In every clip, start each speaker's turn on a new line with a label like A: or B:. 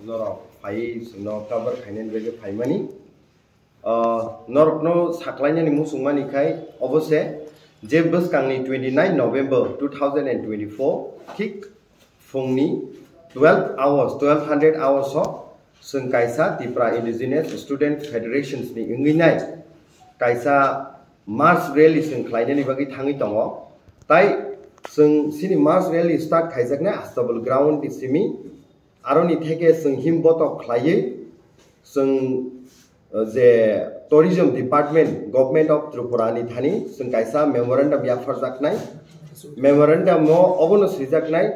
A: norok fai no cover khainen bege faimani norok no saklaina ni musungmani khai obose je buskangni 29 November 2024 thik fungni 12 hours 1200 hours of sung kaisa Tripura Indigenous Student Federations ni inginai kaisa March rally sung khlaina ni bagi thangi tongo tai sung sini March rally start khaijakna Astable ground ni simi aroni theke sung himbotok khlaiye sung je tourism department government of Tripura ni thani sung kaisa memorandum ya farjaknai memorandum no obono sijaknai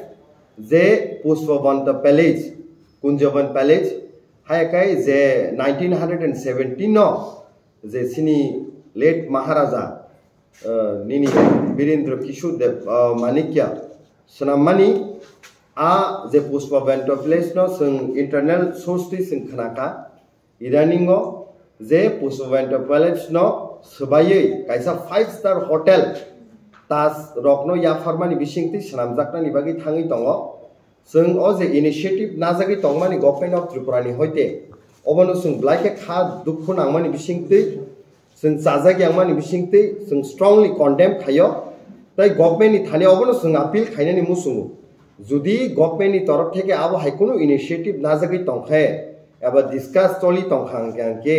A: je Pushpabanta Palace Kunjaban Palace hayakai je 1917 no je sini late Maharaja Nini Birendra Kishore Dev Manikya Sanamani a je Pushpabanta Palace no sung internal source ti sung khanaka idaningo je Pushpabanta Palace no sebaye kaisa 5-star hotel tas rokno ya farmani bisingti sanamjakna ni bagi thangi tongo sung o je initiative najagi tongmani government of Tripura ni hoite obono sung blaike kha dukhu nangmani bisingti sung chajagi angmani bisingti sung strongly condemn khayo tai government ni thane obono sung appeal khainani musungu jodi government ni torok theke abo haikono initiative najagi tongkhae aba discuss toli tongkhang ke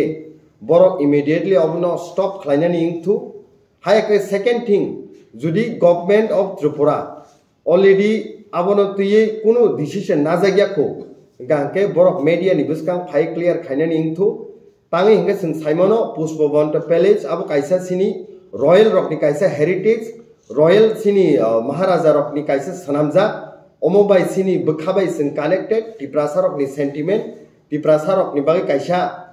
A: borok immediately obono stop khlainani ingthu hayake second thing jodi government of Tripura already abono tuye kuno decision najagyakho gangke borok media ni buskang phai clear khainani ingthu tangi hinga sung saimono Pushpabanta Palace abo kaisa sini royal rock ni kaisa heritage royal sini Maharaja rock ni kaisa sanamja omobai sini bukhabai sung connected Tripura rock ni sentiment Tripura rock ni bagi kaisa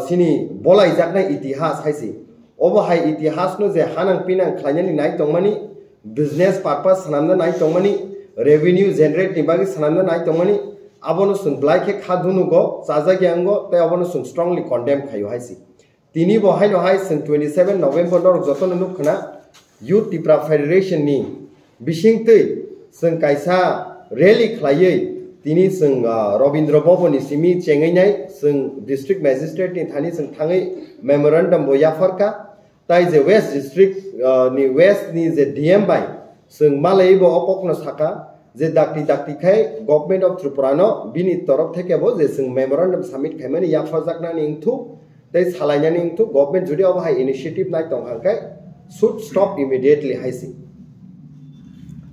A: sini bolai jakna itihas haisi obo hai itihas no je hanang pinang khlainani nai tongmani business purpose sanamna nai tongmani revenue generate ni bagi sanamna nai tongmani abono sung blaike khadunu go chajagiango tai abono sung strongly condemn khayo haisi tini bo haino hai sung 27 November no jotono nukhna Youth Tripura Federation ni bisingtei sung kaisa rally khlaiye tini sung Robindra Bhavan ni simi chengainai sung district magistrate ni thani sung thangai memorandum bo yafarka tai je west district ni west ni je DM by sung malai bo opokno saka je dakti khai government of Tripura no bini torok theke bo je sung memorandum submit khaimani yafarjakna ni ingthu tai salainani ingthu government jodi obo hai initiative nai tongkhangkai should stop immediately haisi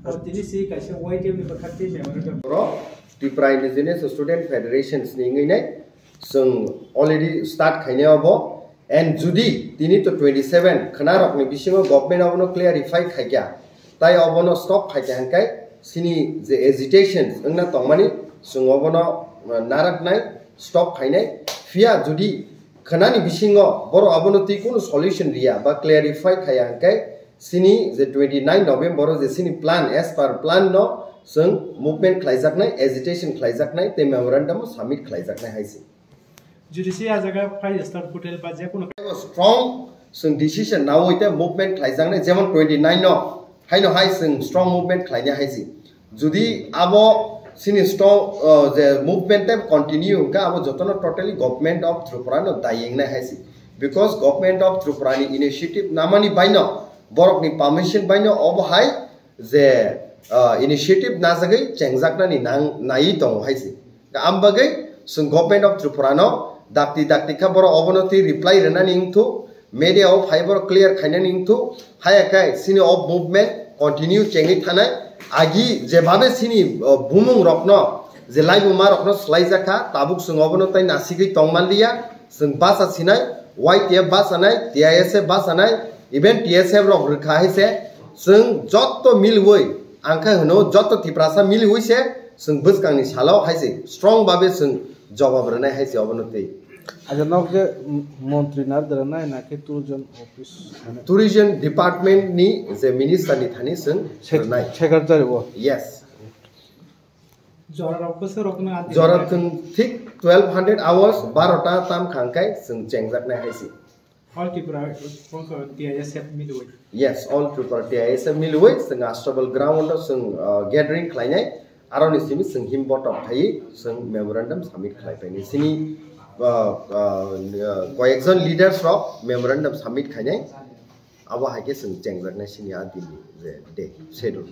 B: और तिनी सी कासे वाइटिएम नि बखति memorandum
A: ro Tripura Indigenous Student Federations ni ngai sung already start khaine abo and judi tini to 27 khana rok ni bisingo government abono clarify khaikya tai abono stop khaikya hangkai sini je agitation angna tongmani sung abono naraknai stop khainai fia judi khana ni bisingo boro abono ti kono solution ria ba clarify khaya hangkai sini je 29 November je sini plan as per plan no sung movement khlaijaknai agitation khlaijaknai te memorandum submit khlaijaknai haisi
B: जुडिसी आजगा five star hotel बा जे कुनो
A: strong sung decision now ite movement khlaijaknai jemon 29 no haino hai sung strong movement khlaina haisi jodi abo sini strong je movement time continue ka abo jotono totally government of Tripura no dayengnai haisi because government of Tripura ni initiative namani baino borok ni permission baino obo hai je initiative najagai chengjakna ni nai tong haisi ambagai sung government of Tripura no dakti kha boro obonoti reply rena ningthu media of fiber clear khaina ningthu hayakai sini of movement continue chengi thanai agi je bhabe sini bumung rokno je lai buma rokno slai jaka tabuk sung obono tai nasigi tongmanliya sung basa sinai YTF basa nai TISF basa nai even TSF rok rkha haise sung jotto milwoi angkai hono jotto Tripura mili hoise sung buskangni salao haise strong babe sung jawab rena haise obono tei
C: aja nok je montri nar darana na ke tourism office
A: tourism department ni je minister ni thani sung nai
C: secretary bo
A: yes
B: जरा रखसे रखना आदि
A: jora thung thik 1200 hours 12 ta tam khangkai sung chengjaknai haisi
B: all Tripura konko TISF miloi
A: yes all Tripura TISF milwoi sung Astable ground sung gathering khlainai aroni simi sing him bottom thai sing memorandum submit khlaipai ni sini koyekjon leaders of memorandum submit khainai abo haike sing chengjak na sini adini je de schedule